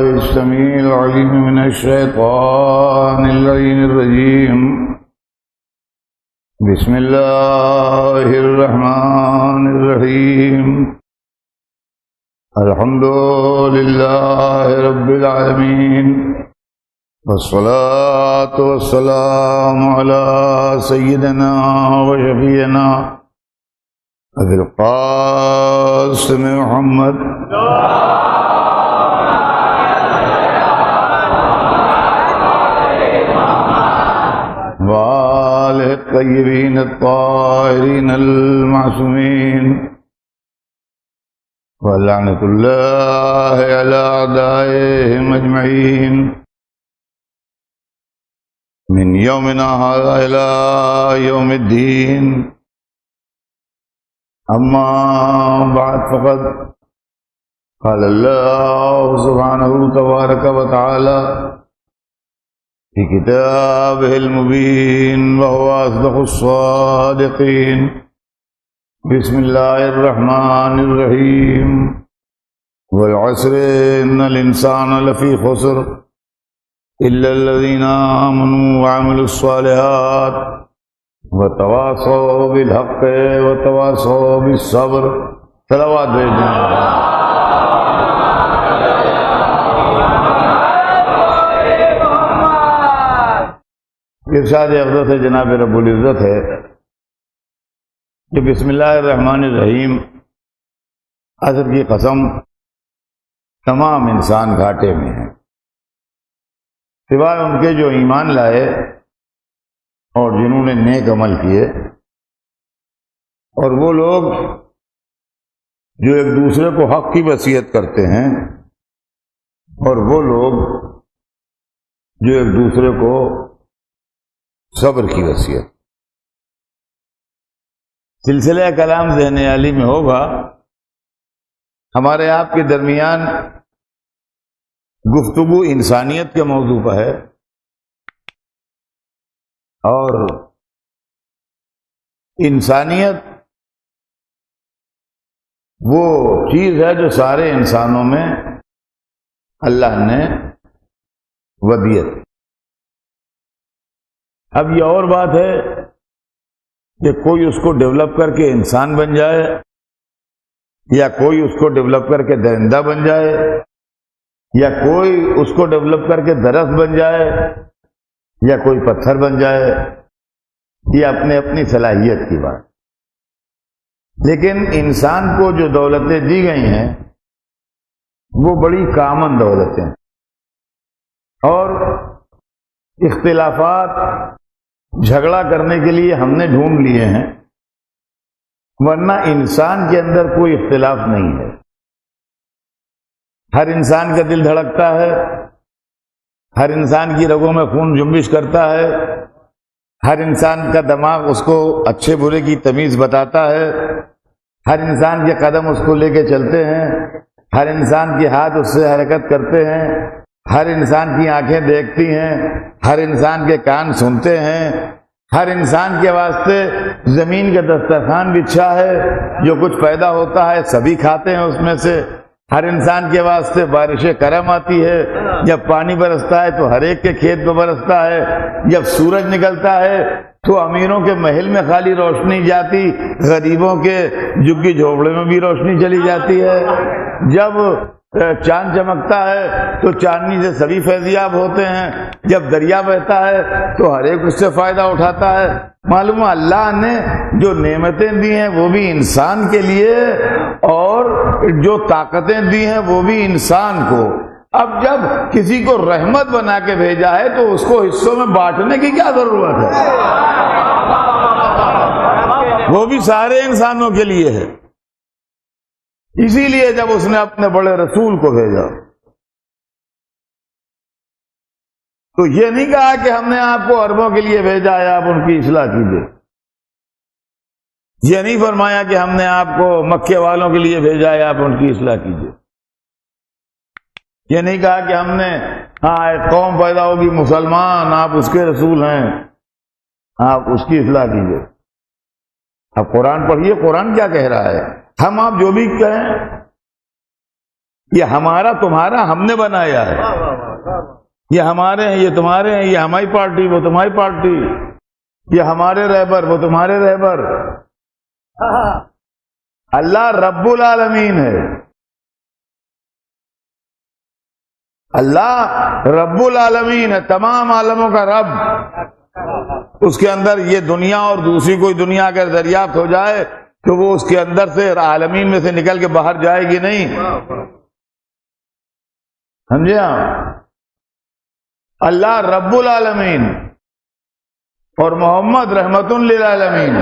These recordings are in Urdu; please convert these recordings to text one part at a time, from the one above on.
السميع العليم من الشيطان اللعين الرجيم. بسم الله الرحمن الرحيم. الحمد لله رب العالمين، والصلاة والسلام على سيدنا وشفيعنا أبي القاسم محمد وآله الطيبين الطاهرين المعصومين، ولعنة الله على أعدائهم أجمعين من يومنا هذا إلى يوم الدين. أما بعد، فقد قال الله سبحانه تبارك وتعالى في كتابه المبين وهو أصدق الصادقين. بسم الله الرحمن الرحيم. والعصر إن الإنسان لفي خسر إلا الذين آمنوا وعملوا الصالحات وتواصوا بالحق وتواصوا بالصبر. صلوات بھیجنا. ارشاد حضرت جناب رب العزت ہے کہ بسم اللہ الرحمن الرحیم، عصر کی قسم، تمام انسان گھاٹے میں ہیں سوائے ان کے جو ایمان لائے اور جنہوں نے نیک عمل کیے، اور وہ لوگ جو ایک دوسرے کو حق کی وصیت کرتے ہیں، اور وہ لوگ جو ایک دوسرے کو صبر کی وصیت. سلسلہ کلام ذہن عالی میں ہوگا. ہمارے آپ کے درمیان گفتگو انسانیت کے موضوع پر ہے، اور انسانیت وہ چیز ہے جو سارے انسانوں میں اللہ نے ودیت. اب یہ اور بات ہے کہ کوئی اس کو ڈیولپ کر کے انسان بن جائے، یا کوئی اس کو ڈیولپ کر کے درندہ بن جائے، یا کوئی اس کو ڈیولپ کر کے درخت بن جائے، یا کوئی پتھر بن جائے. یہ اپنے اپنی صلاحیت کی بات. لیکن انسان کو جو دولتیں دی گئی ہیں وہ بڑی کامن دولتیں، اور اختلافات جھگڑا کرنے کے لیے ہم نے ڈھونڈ لیے ہیں، ورنہ انسان کے اندر کوئی اختلاف نہیں ہے. ہر انسان کا دل دھڑکتا ہے، ہر انسان کی رگوں میں خون جنبش کرتا ہے، ہر انسان کا دماغ اس کو اچھے برے کی تمیز بتاتا ہے، ہر انسان کے قدم اس کو لے کے چلتے ہیں، ہر انسان کے ہاتھ اس سے حرکت کرتے ہیں، ہر انسان کی آنکھیں دیکھتی ہیں، ہر انسان کے کان سنتے ہیں. ہر انسان کے واسطے زمین کا دسترخوان بچھا ہے، جو کچھ پیدا ہوتا ہے سبھی کھاتے ہیں اس میں سے. ہر انسان کے واسطے بارش کرم آتی ہے، جب پانی برستا ہے تو ہر ایک کے کھیت پہ برستا ہے. جب سورج نکلتا ہے تو امیروں کے محل میں خالی روشنی جاتی، غریبوں کے جھگی جھوپڑے میں بھی روشنی چلی جاتی ہے. جب چاند چمکتا ہے تو چاندنی سے سبھی فیضیاب ہوتے ہیں. جب دریا بہتا ہے تو ہر ایک اس سے فائدہ اٹھاتا ہے. معلوم ہے اللہ نے جو نعمتیں دی ہیں وہ بھی انسان کے لیے، اور جو طاقتیں دی ہیں وہ بھی انسان کو. اب جب کسی کو رحمت بنا کے بھیجا ہے تو اس کو حصوں میں بانٹنے کی کیا ضرورت ہے؟ وہ بھی سارے انسانوں کے لیے ہے. اسی لیے جب اس نے اپنے بڑے رسول کو بھیجا تو یہ نہیں کہا کہ ہم نے آپ کو عربوں کے لیے بھیجا ہے، آپ ان کی اصلاح کیجیے. یہ نہیں فرمایا کہ ہم نے آپ کو مکے والوں کے لیے بھیجا ہے، آپ ان کی اصلاح کیجیے. یہ نہیں کہا کہ ہم نے ایک قوم پیدا ہوگی مسلمان، آپ اس کے رسول ہیں، آپ اس کی اصلاح کیجیے. اب قرآن پڑھیے، قرآن کیا کہہ رہا ہے. ہم آپ جو بھی کہیں یہ ہمارا تمہارا ہم نے بنایا ہے، یہ ہمارے ہیں یہ تمہارے ہیں، یہ ہماری پارٹی وہ تمہاری پارٹی، یہ ہمارے رہبر وہ تمہارے رہبر۔ اللہ رب العالمین ہے، اللہ رب العالمین ہے، تمام عالموں کا رب۔ اس کے اندر یہ دنیا اور دوسری کوئی دنیا اگر دریافت ہو جائے تو وہ اس کے اندر سے عالمین میں سے نکل کے باہر جائے گی نہیں، سمجھے آپ؟ اللہ رب العالمین اور محمد رحمت للعالمین،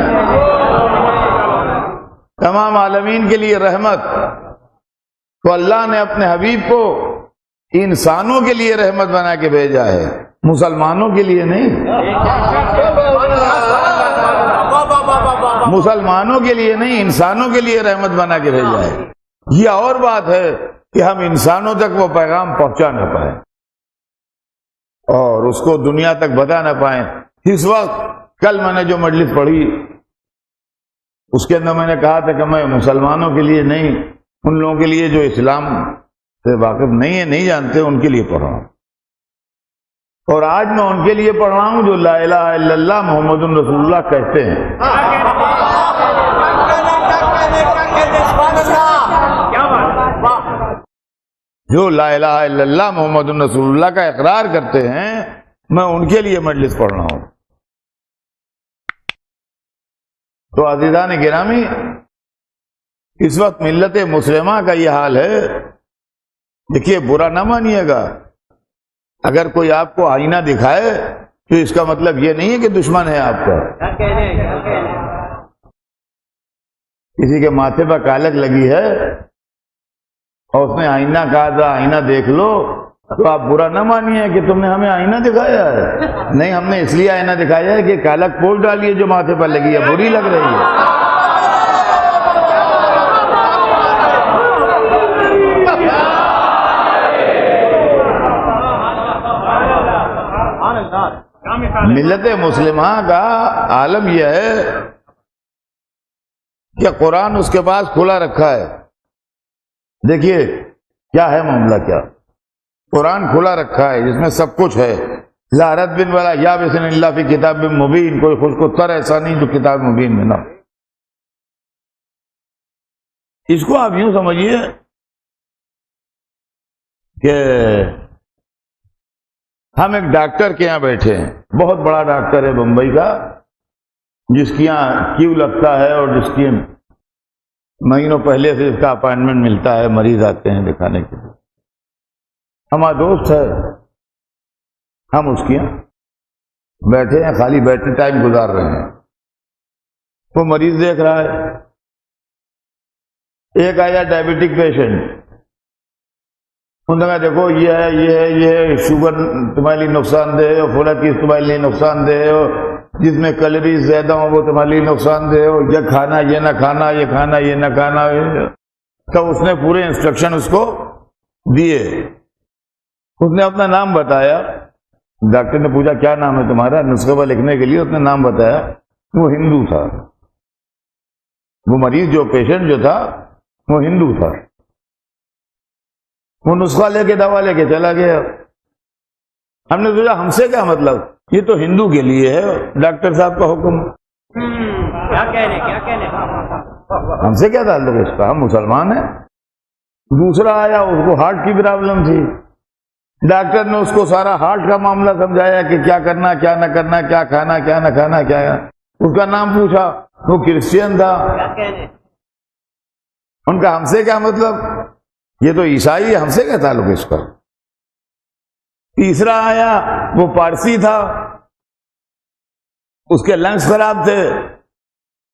تمام عالمین کے لیے رحمت۔ تو اللہ نے اپنے حبیب کو انسانوں کے لیے رحمت بنا کے بھیجا ہے، مسلمانوں کے لیے نہیں، مسلمانوں کے لیے نہیں، انسانوں کے لیے رحمت بنا کے بھیجا ہے۔ یہ اور بات ہے کہ ہم انسانوں تک وہ پیغام پہنچا نہ پائیں اور اس کو دنیا تک بتا نہ پائیں۔ اس وقت کل میں نے جو مجلس پڑھی اس کے اندر میں نے کہا تھا کہ میں مسلمانوں کے لیے نہیں، ان لوگوں کے لیے جو اسلام سے واقف نہیں ہے، نہیں جانتے، ان کے لیے پڑھ رہا ہوں۔ اور آج میں ان کے لیے پڑھ رہا ہوں جو لا الہ الا اللہ محمد رسول اللہ کہتے ہیں۔ جو لا الہ الا اللہ محمد رسول اللہ کا اقرار کرتے ہیں، میں ان کے لیے مجلس پڑھ رہا ہوں۔ تو عزیزان گرامی، اس وقت ملت مسلمہ کا یہ حال ہے۔ دیکھیے، برا نہ مانیے گا، اگر کوئی آپ کو آئینہ دکھائے تو اس کا مطلب یہ نہیں ہے کہ دشمن ہے آپ کا۔ کسی کے ماتھے پر کالک لگی ہے اور اس نے آئینہ کہا تھا آئینہ دیکھ لو، تو آپ برا نہ مانیے کہ تم نے ہمیں آئینہ دکھایا ہے۔ نہیں، ہم نے اس لیے آئینہ دکھایا ہے کہ کالک پوچھ ڈالی ہے جو ماتھے پر لگی ہے، بری لگ رہی ہے۔ ملت مسلمہ کا عالم یہ ہے کہ قرآن اس کے پاس کھلا رکھا ہے۔ دیکھیے کیا ہے معاملہ، کیا قرآن کھلا رکھا ہے جس میں سب کچھ ہے۔ لا رد بن ولا یا بسن اللہ فی کتاب مبین، کوئی خوش کو تر ایسا نہیں جو کتاب مبین میں نہ۔ اس کو آپ یوں سمجھیے کہ ہم ایک ڈاکٹر کے یہاں بیٹھے ہیں، بہت بڑا ڈاکٹر ہے بمبئی کا، جس کے یہاں کیو لگتا ہے اور جس کی مہینوں پہلے سے اس کا اپائنٹمنٹ ملتا ہے، مریض آتے ہیں دکھانے کے لیے۔ ہمارا دوست ہے، ہم اس کے یہاں بیٹھے ہیں، خالی بیٹھے ٹائم گزار رہے ہیں۔ وہ مریض دیکھ رہا ہے، ایک آیا ڈائبٹک پیشنٹ، انہوں نے کہا دیکھو یہ ہے یہ ہے یہ ہے، شوگر تمہارے لیے نقصان دہ ہے، اور فولا چیز تمہارے لیے نقصان دہ ہے، اور جس میں کیلوریز زیادہ ہوں وہ تمہارے لیے نقصان دہ ہے، اور یہ کھانا یہ نہ کھانا، یہ کھانا یہ نہ کھانا۔ تو اس نے پورے انسٹرکشن اس کو دیے۔ اس نے اپنا نام بتایا، ڈاکٹر نے پوچھا کیا نام ہے تمہارا، نسخے پر لکھنے کے لیے اس نے نام بتایا۔ وہ ہندو تھا، وہ مریض جو پیشنٹ جو تھا وہ ہندو تھا۔ وہ نسخہ لے کے دوا لے کے چلا گیا۔ ہم نے سوچا ہم سے کیا مطلب، یہ تو ہندو کے لیے ہے ڈاکٹر صاحب کا حکم، کیا کہنے ہم سے کیا تعلق ہے اس کا، ہم مسلمان ہیں۔ دوسرا آیا، اس کو ہارٹ کی پرابلم تھی، ڈاکٹر نے اس کو سارا ہارٹ کا معاملہ سمجھایا کہ کیا کرنا کیا نہ کرنا، کیا کھانا کیا نہ کھانا، کیا اس کا نام پوچھا، وہ کرسچین تھا۔ ان کا ہم سے کیا مطلب، یہ تو عیسائی ہے، ہم سے کیا تعلق ہے اس کا۔ تیسرا آیا، وہ پارسی تھا، اس کے لنگس خراب تھے،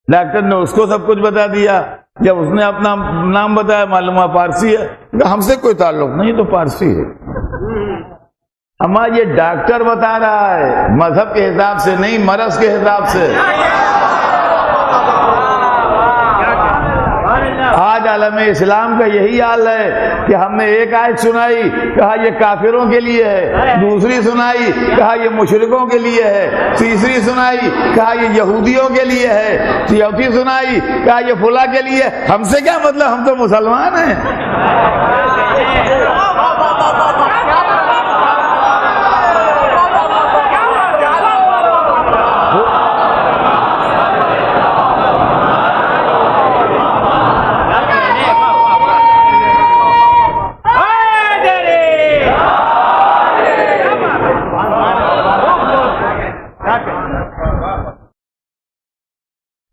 ڈاکٹر نے اس کو سب کچھ بتا دیا۔ جب اس نے اپنا نام بتایا معلوم ہوا پارسی ہے، ہم سے کوئی تعلق نہیں، تو پارسی ہے۔ اما یہ ڈاکٹر بتا رہا ہے، مذہب کے حساب سے نہیں، مرض کے حساب سے۔ آج عالم اسلام کا یہی حال ہے کہ ہم نے ایک آیت سنائی، کہا یہ کافروں کے لیے ہے، دوسری سنائی کہا یہ مشرکوں کے لیے ہے، تیسری سنائی کہا یہ یہودیوں کے لیے ہے، چوتھی سنائی کہا یہ فلاں کے لیے۔ ہم سے کیا مطلب، ہم تو مسلمان ہیں۔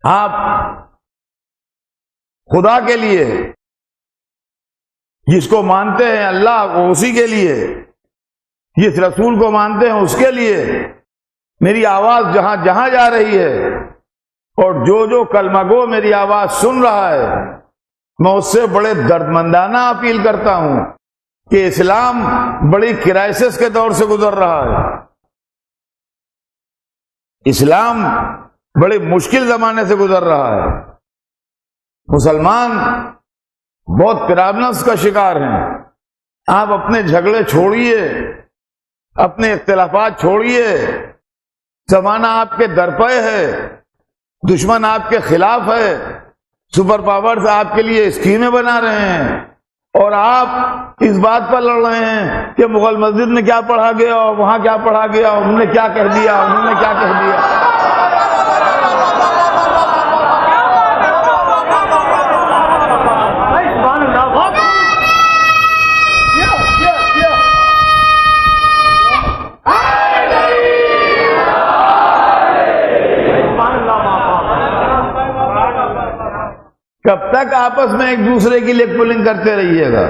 آپ خدا کے لیے جس کو مانتے ہیں اللہ اسی کے لیے، جس رسول کو مانتے ہیں اس کے لیے میری آواز جہاں جہاں جا رہی ہے، اور جو کلمہ گو میری آواز سن رہا ہے، میں اس سے بڑے دردمندانہ اپیل کرتا ہوں کہ اسلام بڑی کرائسس کے دور سے گزر رہا ہے، اسلام بڑے مشکل زمانے سے گزر رہا ہے، مسلمان بہت پرابلمس کا شکار ہیں۔ آپ اپنے جھگڑے چھوڑیے، اپنے اختلافات چھوڑیے، زمانہ آپ کے درپے ہے، دشمن آپ کے خلاف ہے، سپر پاورز آپ کے لیے اسکیمیں بنا رہے ہیں، اور آپ اس بات پر لڑ رہے ہیں کہ مغل مسجد میں کیا پڑھا گیا اور وہاں کیا پڑھا گیا، انہوں نے کیا کہہ دیا، انہوں نے کیا کہہ دیا۔ کب تک آپس میں ایک دوسرے کی لیگ پولنگ کرتے رہیے گا؟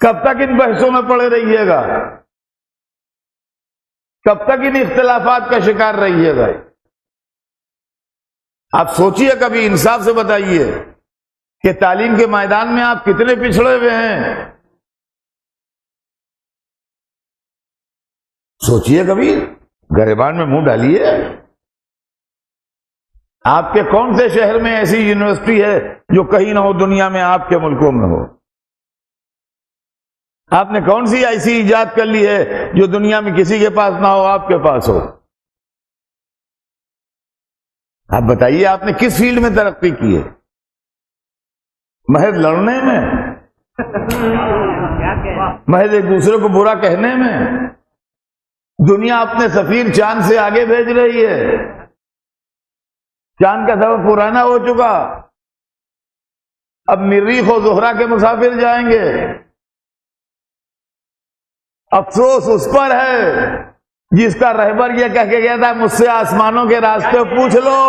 کب تک ان بحثوں میں پڑے رہیے گا؟ کب تک ان اختلافات کا شکار رہیے گا؟ آپ سوچئے، کبھی انصاف سے بتائیے کہ تعلیم کے میدان میں آپ کتنے پچھڑے ہوئے ہیں؟ سوچئے، کبھی گریبان میں منہ ڈالیے۔ آپ کے کون سے شہر میں ایسی یونیورسٹی ہے جو کہیں نہ ہو دنیا میں، آپ کے ملکوں میں ہو؟ آپ نے کون سی ایسی ایجاد کر لی ہے جو دنیا میں کسی کے پاس نہ ہو، آپ کے پاس ہو؟ آپ بتائیے، آپ نے کس فیلڈ میں ترقی کی ہے؟ محض لڑنے میں؟ محض ایک دوسرے کو برا کہنے میں؟ دنیا اپنے سفیر چاند سے آگے بھیج رہی ہے، چاند کا سفر پرانا ہو چکا، اب مریخ و زہرہ کے مسافر جائیں گے۔ افسوس اس پر ہے جس کا رہبر یہ کہہ کے گیا تھا، مجھ سے آسمانوں کے راستے پوچھ لو۔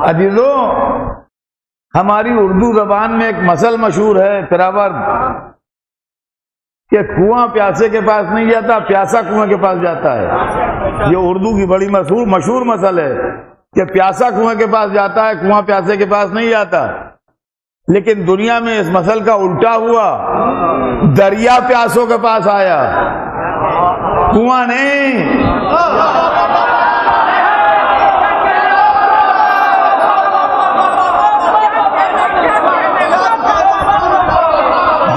عزیزوں، ہماری اردو زبان میں ایک مثل مشہور ہے پراورب، کہ کنواں پیاسے کے پاس نہیں جاتا، پیاسا کنویں کے پاس جاتا ہے۔ یہ اردو کی بڑی مشہور مثل ہے کہ پیاسا کنویں کے پاس جاتا ہے، کنواں پیاسے کے پاس نہیں جاتا۔ لیکن دنیا میں اس مثل کا الٹا ہوا، دریا پیاسوں کے پاس آیا، کنواں نہیں۔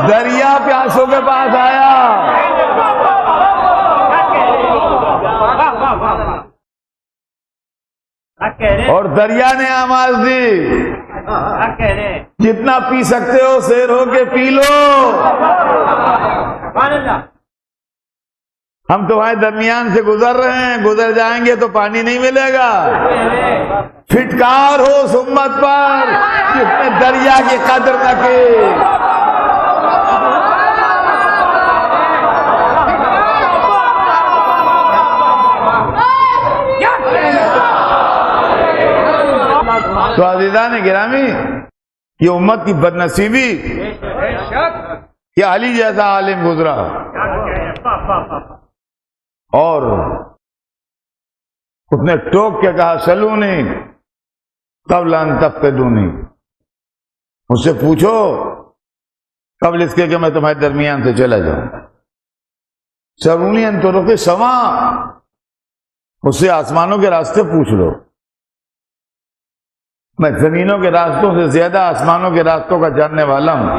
دریا پیاسوں کے پاس آیا، اور دریا نے آواز دی، جتنا پی سکتے ہو سیر ہو کے پی لو، ہم تمہارے درمیان سے گزر رہے ہیں، گزر جائیں گے تو پانی نہیں ملے گا۔ پھٹکار ہو اس امت پر جس نے دریا کی قدر نہ کی۔ تو عزیزان گرامی، یہ امت کی بدنصیبی کہ علی جیسا عالم گزرا، اور اس نے ٹوک کے کہا سلونی قبل ان تفقدونی، مجھ سے پوچھو قبل اس کے کہ میں تمہارے درمیان سے چلا جاؤں. سلونی ان طرق السماء، مجھ سے آسمانوں کے راستے پوچھ لو، میں زمینوں کے راستوں سے زیادہ آسمانوں کے راستوں کا جاننے والا ہوں.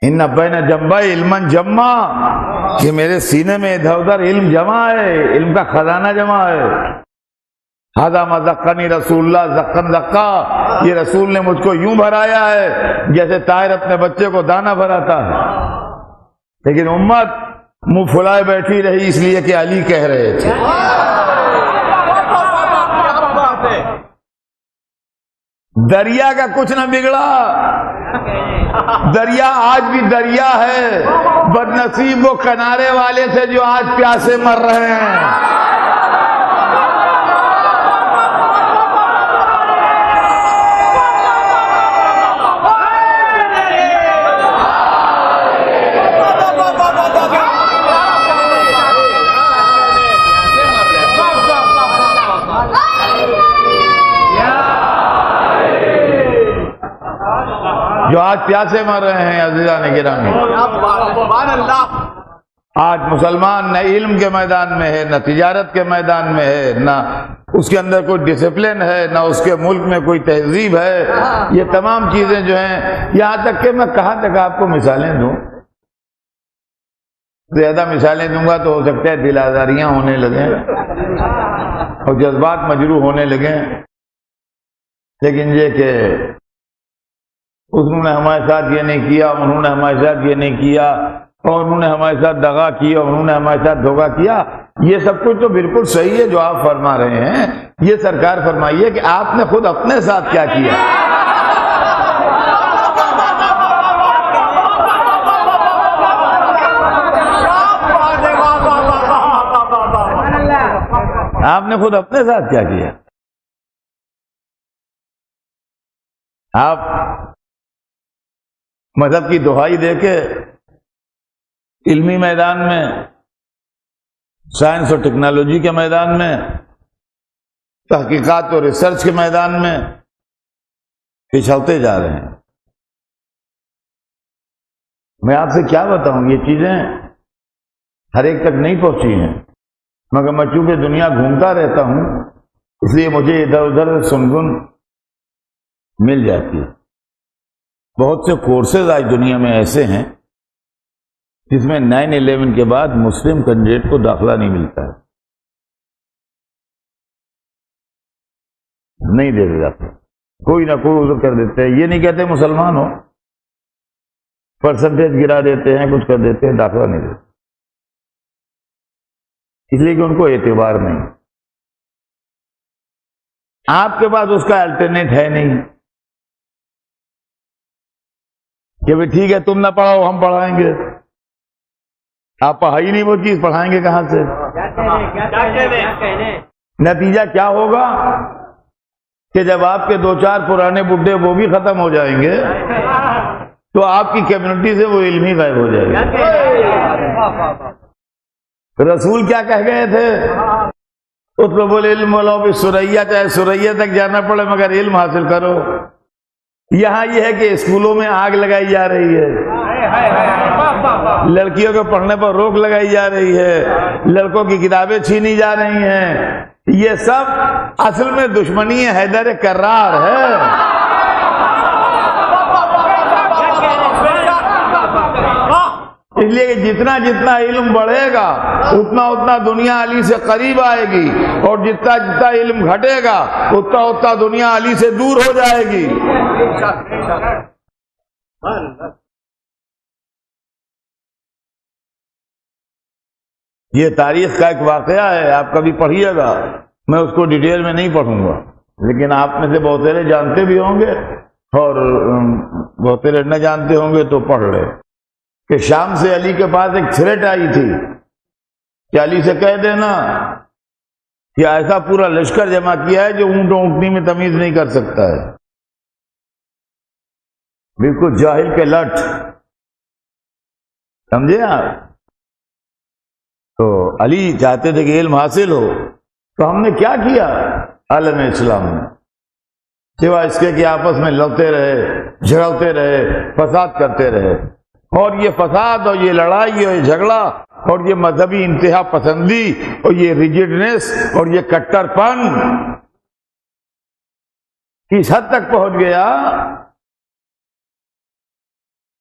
ان بین جنبی علما جمع، کہ میرے سینے میں ادھر ادھر علم جمع ہے، علم کا خزانہ جمع ہے. ھذا ما زقنی رسول اللہ زقن زقا، یہ رسول نے مجھ کو یوں بھرایا ہے جیسے طائر اپنے بچے کو دانہ بھراتا ہے. لیکن امت منہ پھلائے بیٹھی رہی اس لیے کہ علی کہہ رہے تھے. دریا کا کچھ نہ بگڑا، دریا آج بھی دریا ہے، بد نصیب وہ کنارے والے سے جو آج پیاسے مر رہے ہیں. جو آج پیاسے مر رہے ہیں عزیزان گرامی. آج مسلمان نہ علم کے میدان میں ہے، نہ تجارت کے میدان میں ہے، نہ اس کے اندر کوئی ڈسپلن ہے، نہ اس کے ملک میں کوئی تہذیب ہے. یہ تمام چیزیں جو ہیں، یہاں تک کہ میں کہاں تک آپ کو مثالیں دوں، زیادہ مثالیں دوں گا تو ہو سکتا ہے دل آزاریاں ہونے لگیں اور جذبات مجروح ہونے لگیں. لیکن یہ کہ انہوں نے ہمارے ساتھ یہ نہیں کیا، انہوں نے ہمارے ساتھ یہ نہیں کیا، اور انہوں نے ہمارے ساتھ دغا کیا، انہوں نے ہمارے ساتھ دھوکہ کیا، یہ سب کچھ تو بالکل صحیح ہے جو آپ فرما رہے ہیں. یہ سرکار فرمائیے کہ آپ نے خود اپنے ساتھ کیا کیا. آپ نے خود اپنے ساتھ کیا کیا. آپ مذہب کی دہائی دے کے علمی میدان میں، سائنس اور ٹیکنالوجی کے میدان میں، تحقیقات اور ریسرچ کے میدان میں پچھڑتے جا رہے ہیں. میں آپ سے کیا بتاؤں، یہ چیزیں ہر ایک تک نہیں پہنچی ہیں، مگر میں چونکہ دنیا گھومتا رہتا ہوں اس لیے مجھے ادھر ادھر سنگن مل جاتی ہے. بہت سے کورسز آج دنیا میں ایسے ہیں جس میں 9/11 کے بعد مسلم کینڈیڈیٹ کو داخلہ نہیں ملتا ہے، نہیں دے جاتے، کوئی نہ کوئی عذر کر دیتے ہیں. یہ نہیں کہتے مسلمان ہو، پرسنٹیج گرا دیتے ہیں، کچھ کر دیتے ہیں، داخلہ نہیں دیتے، اس لیے کہ ان کو اعتبار نہیں. آپ کے پاس اس کا الٹرنیٹ ہے نہیں کہ بھائی ٹھیک ہے تم نہ پڑھاؤ ہم پڑھائیں گے. آپ پڑھائی نہیں وہ چیز، پڑھائیں گے کہاں سے؟ نتیجہ کیا ہوگا کہ جب آپ کے 2-4 پرانے بڈھے وہ بھی ختم ہو جائیں گے تو آپ کی کمیونٹی سے وہ علم ہی غائب ہو جائے گا. رسول کیا کہہ گئے تھے؟ اطلبوا العلم ولو بالثریا، چاہے ثریا تک جانا پڑے مگر علم حاصل کرو. یہاں یہ ہے کہ اسکولوں میں آگ لگائی جا رہی ہے، لڑکیوں کے پڑھنے پر روک لگائی جا رہی ہے، لڑکوں کی کتابیں چھینی جا رہی ہیں. یہ سب اصل میں دشمنی حیدر کرار ہے. اس لیے کہ جتنا جتنا علم بڑھے گا اتنا اتنا دنیا علی سے قریب آئے گی، اور جتنا جتنا علم گھٹے گا اتنا اتنا دنیا علی سے دور ہو جائے گی. یہ تاریخ کا ایک واقعہ ہے، آپ کبھی پڑھیے گا، میں اس کو ڈیٹیل میں نہیں پڑھوں گا، لیکن آپ میں سے بہت سارے جانتے بھی ہوں گے اور بہت سارے نہ جانتے ہوں گے تو پڑھ لیں کہ شام سے علی کے پاس ایک تھریٹ آئی تھی کہ علی سے کہہ دینا کہ ایسا پورا لشکر جمع کیا ہے جو اونٹ اونٹنی میں تمیز نہیں کر سکتا ہے، بالکل جاہل کے لٹ، سمجھے آپ؟ تو علی چاہتے تھے کہ علم حاصل ہو، تو ہم نے کیا کیا عالم اسلام میں، سوائے اس کے کہ آپس میں لڑتے رہے، جھگڑتے رہے، فساد کرتے رہے. اور یہ فساد اور یہ لڑائی اور یہ جھگڑا اور یہ مذہبی انتہا پسندی اور یہ ریجڈنس اور یہ کٹر پن اس حد تک پہنچ گیا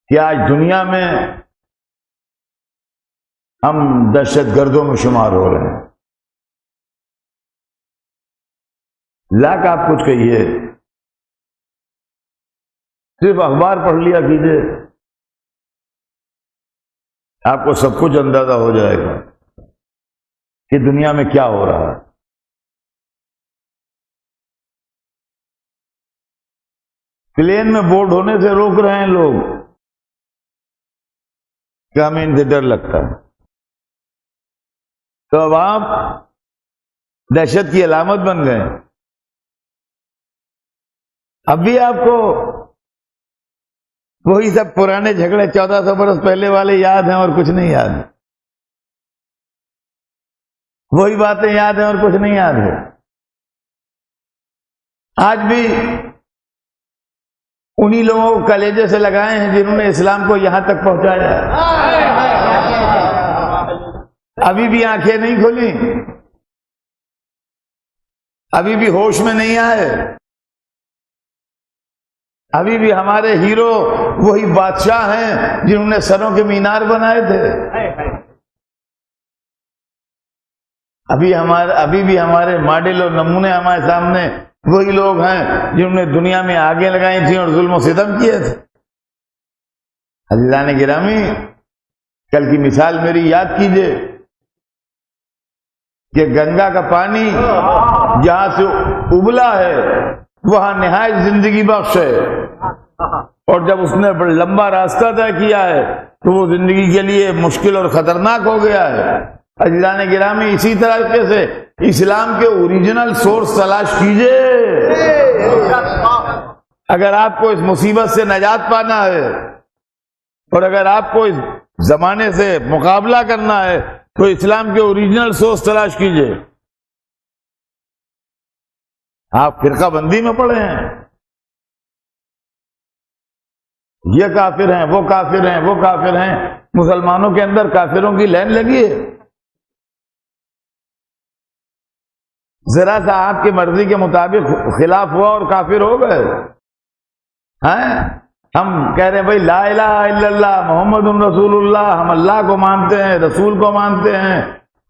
کہ آج دنیا میں ہم دہشت گردوں میں شمار ہو رہے ہیں. لاکھ آپ کچھ کہیے، صرف اخبار پڑھ لیا کیجیے، آپ کو سب کچھ اندازہ ہو جائے گا کہ دنیا میں کیا ہو رہا ہے. پلین میں بورڈ ہونے سے روک رہے ہیں لوگ کہ ہمیں ان سے ڈر لگتا ہے. تو اب آپ دہشت کی علامت بن گئے. اب بھی آپ کو وہی سب پرانے جھگڑے 1400 برس پہلے والے یاد ہیں اور کچھ نہیں یاد. وہی باتیں یاد ہیں اور کچھ نہیں یاد ہے. آج بھی انہی لوگوں کو کلیجے سے لگائے ہیں جنہوں نے اسلام کو یہاں تک پہنچایا. ابھی بھی آنکھیں نہیں کھلی، ابھی بھی ہوش میں نہیں آئے. ابھی بھی ہمارے ہیرو وہی بادشاہ ہیں جنہوں نے سروں کے مینار بنائے تھے. ابھی بھی ہمارے ماڈل اور نمونے ہمارے سامنے وہی لوگ ہیں جنہوں نے دنیا میں آگے لگائی تھیں اور ظلم و ستم کیے تھے. عزیزان گرامی، کل کی مثال میری یاد کیجئے کہ گنگا کا پانی جہاں سے ابلا ہے وہاں نہایت زندگی بخش ہے، اور جب اس نے بڑا لمبا راستہ طے کیا ہے تو وہ زندگی کے لیے مشکل اور خطرناک ہو گیا ہے. عزیزان گرامی، اسی طریقے سے اسلام کے اوریجنل سورس تلاش کیجئے. اگر آپ کو اس مصیبت سے نجات پانا ہے اور اگر آپ کو اس زمانے سے مقابلہ کرنا ہے تو اسلام کے اوریجنل سورس تلاش کیجئے. آپ فرقہ بندی میں پڑے ہیں، یہ کافر ہیں، وہ کافر ہیں، وہ کافر ہیں. مسلمانوں کے اندر کافروں کی لائن لگی ہے. ذرا سا آپ کی مرضی کے مطابق خلاف ہوا اور کافر ہو گئے. ہم کہہ رہے ہیں بھائی لا الہ الا اللہ محمد رسول اللہ، ہم اللہ کو مانتے ہیں، رسول کو مانتے ہیں،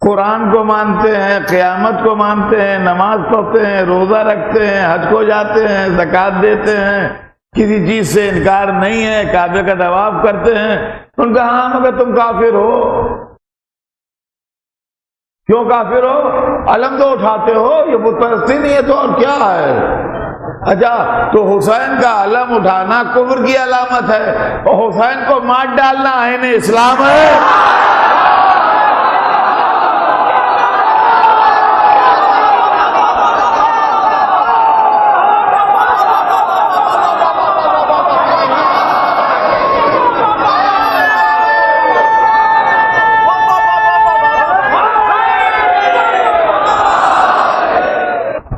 قرآن کو مانتے ہیں، قیامت کو مانتے ہیں، نماز پڑھتے ہیں، روزہ رکھتے ہیں، حج کو جاتے ہیں، زکوٰۃ دیتے ہیں، کسی چیز سے انکار نہیں ہے، کعبے کا طواف کرتے ہیں. ان کا ہاں مگر تم کافر ہو. کیوں کافر ہو؟ علم تو اٹھاتے ہو، یہ بت پرستی نہیں ہے تو اور کیا ہے؟ اچھا، تو حسین کا علم اٹھانا کفر کی علامت ہے اور حسین کو مار ڈالنا عین اسلام ہے.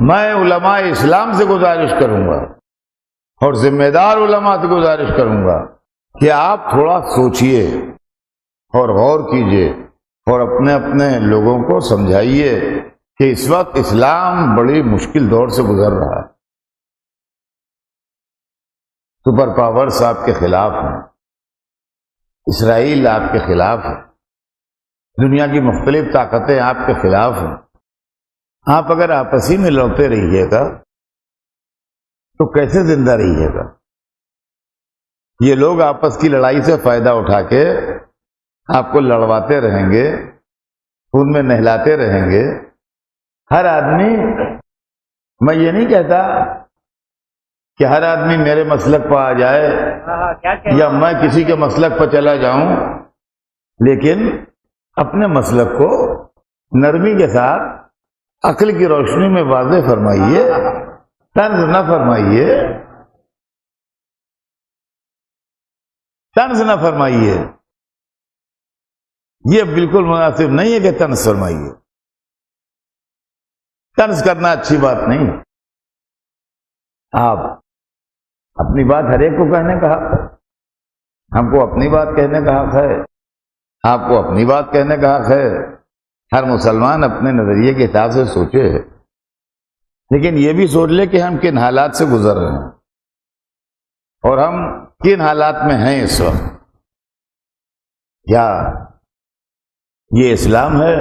میں علماء اسلام سے گزارش کروں گا اور ذمہ دار علماء سے گزارش کروں گا کہ آپ تھوڑا سوچئے اور غور کیجئے اور اپنے اپنے لوگوں کو سمجھائیے کہ اس وقت اسلام بڑی مشکل دور سے گزر رہا ہے. سپر پاورز آپ کے خلاف ہیں، اسرائیل آپ کے خلاف ہے، دنیا کی مختلف طاقتیں آپ کے خلاف ہیں. آپ اگر آپسی میں لڑتے رہیے گا تو کیسے زندہ رہیے گا؟ یہ لوگ آپس کی لڑائی سے فائدہ اٹھا کے آپ کو لڑواتے رہیں گے، خون میں نہلاتے رہیں گے. ہر آدمی، میں یہ نہیں کہتا کہ ہر آدمی میرے مسلک پر آ جائے یا میں کسی کے مسلک پر چلا جاؤں، لیکن اپنے مسلک کو نرمی کے ساتھ عقل کی روشنی میں واضح فرمائیے، طنز نہ فرمائیے، طنز نہ فرمائیے. یہ بالکل مناسب نہیں ہے کہ طنز فرمائیے. طنز کرنا اچھی بات نہیں. آپ اپنی بات ہر ایک کو کہنے کا حق ہے. ہم کو اپنی بات کہنے کا حق ہے, آپ کو اپنی بات کہنے کا حق ہے. ہر مسلمان اپنے نظریے کے حساب سے سوچے, لیکن یہ بھی سوچ لے کہ ہم کن حالات سے گزر رہے ہیں اور ہم کن حالات میں ہیں اس وقت. کیا یہ اسلام ہے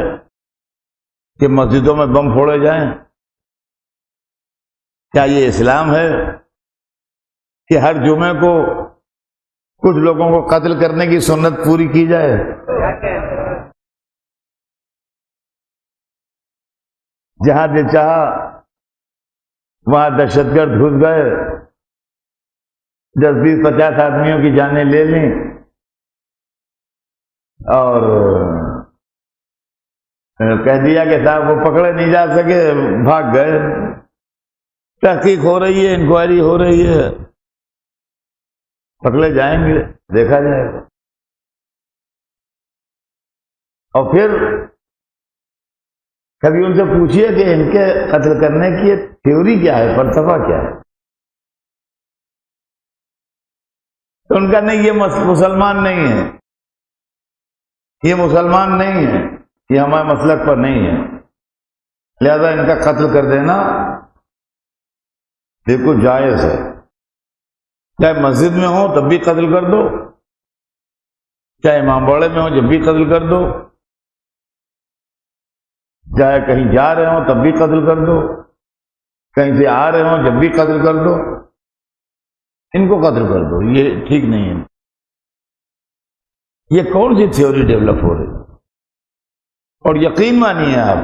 کہ مسجدوں میں بم پھوڑے جائیں؟ کیا یہ اسلام ہے کہ ہر جمعے کو کچھ لوگوں کو قتل کرنے کی سنت پوری کی جائے؟ جہاں دل چاہا وہاں دہشت گرد گھس گئے, 10 20 50 آدمیوں کی جانیں لے لیں اور کہہ دیا کہ صاحب وہ پکڑے نہیں جا سکے, بھاگ گئے. تحقیق ہو رہی ہے, انکوائری ہو رہی ہے, پکڑے جائیں گے, دیکھا جائے گا. اور پھر کبھی ان سے پوچھئے کہ ان کے قتل کرنے کی تھیوری کیا ہے, فلسفہ کیا ہے؟ تو ان کا نہیں, یہ مسلمان نہیں ہے, یہ مسلمان نہیں ہے, یہ ہمارے مسلک پر نہیں ہے, لہذا ان کا قتل کر دینا بالکل جائز ہے. چاہے مسجد میں ہو تب بھی قتل کر دو, چاہے امام باڑے میں ہو جب بھی قتل کر دو, چاہے کہیں جا رہے ہوں تب بھی قتل کر دو, کہیں سے آ رہے ہوں جب بھی قتل کر دو. ان کو قتل کر دو, یہ ٹھیک نہیں ہے. یہ کون سی تھیوری ڈیولپ ہو رہی ہے؟ اور یقین مانیے آپ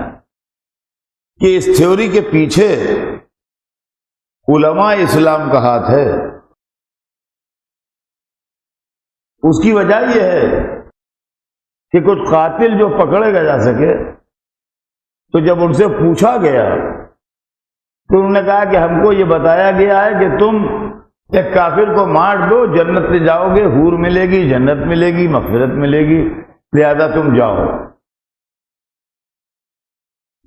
کہ اس تھیوری کے پیچھے علماء اسلام کا ہاتھ ہے. اس کی وجہ یہ ہے کہ کچھ قاتل جو پکڑے گا جا سکے, تو جب ان سے پوچھا گیا تو انہوں نے کہا کہ ہم کو یہ بتایا گیا ہے کہ تم ایک کافر کو مار دو, جنت میں جاؤ گے, حور ملے گی, جنت ملے گی, مغفرت ملے گی, لہذا تم جاؤ.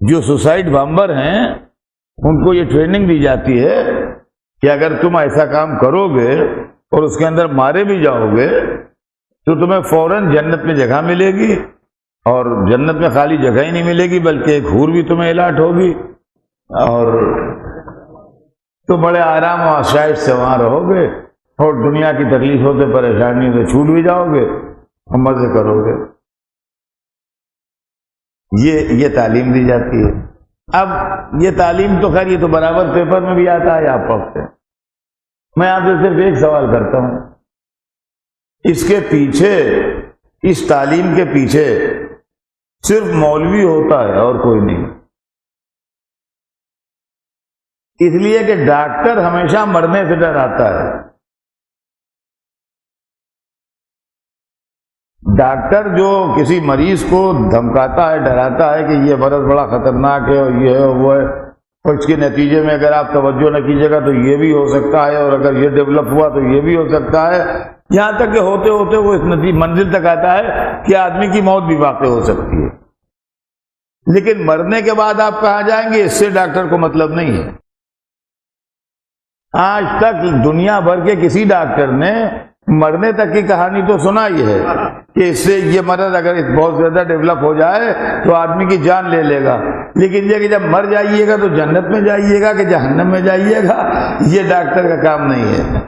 جو سوسائڈ بامبر ہیں ان کو یہ ٹریننگ دی جاتی ہے کہ اگر تم ایسا کام کرو گے اور اس کے اندر مارے بھی جاؤ گے تو تمہیں فوراً جنت میں جگہ ملے گی, اور جنت میں خالی جگہ ہی نہیں ملے گی بلکہ ایک حور بھی تمہیں الاٹ ہوگی, اور تو بڑے آرام و آسائش سے وہاں رہو گے اور دنیا کی تکلیفوں سے پریشانیوں سے چھوٹ بھی جاؤ گے اور مزے کرو گے. یہ تعلیم دی جاتی ہے. اب یہ تعلیم تو خیر یہ تو برابر پیپر میں بھی آتا ہے, آپ پڑھتے ہیں. میں آپ سے صرف ایک سوال کرتا ہوں, اس کے پیچھے, اس تعلیم کے پیچھے صرف مولوی ہوتا ہے اور کوئی نہیں. اس لیے کہ ڈاکٹر ہمیشہ مرنے سے ڈراتا ہے. ڈاکٹر جو کسی مریض کو دھمکاتا ہے, ڈراتا ہے کہ یہ مرض بڑا خطرناک ہے اور یہ ہے وہ ہے, اور اس کے نتیجے میں اگر آپ توجہ نہ کیجیے گا تو یہ بھی ہو سکتا ہے, اور اگر یہ ڈیولپ ہوا تو یہ بھی ہو سکتا ہے, یہاں تک کہ ہوتے ہوتے وہ اس منزل تک آتا ہے کہ آدمی کی موت بھی واقع ہو سکتی ہے. لیکن مرنے کے بعد آپ کہاں جائیں گے اس سے ڈاکٹر کو مطلب نہیں ہے. آج تک دنیا بھر کے کسی ڈاکٹر نے مرنے تک کی کہانی تو سنائی ہے کہ اس سے یہ مرض اگر بہت زیادہ ڈیولپ ہو جائے تو آدمی کی جان لے لے گا, لیکن یہ کہ جب مر جائیے گا تو جنت میں جائیے گا کہ جہنم میں جائیے گا, یہ ڈاکٹر کا کام نہیں ہے.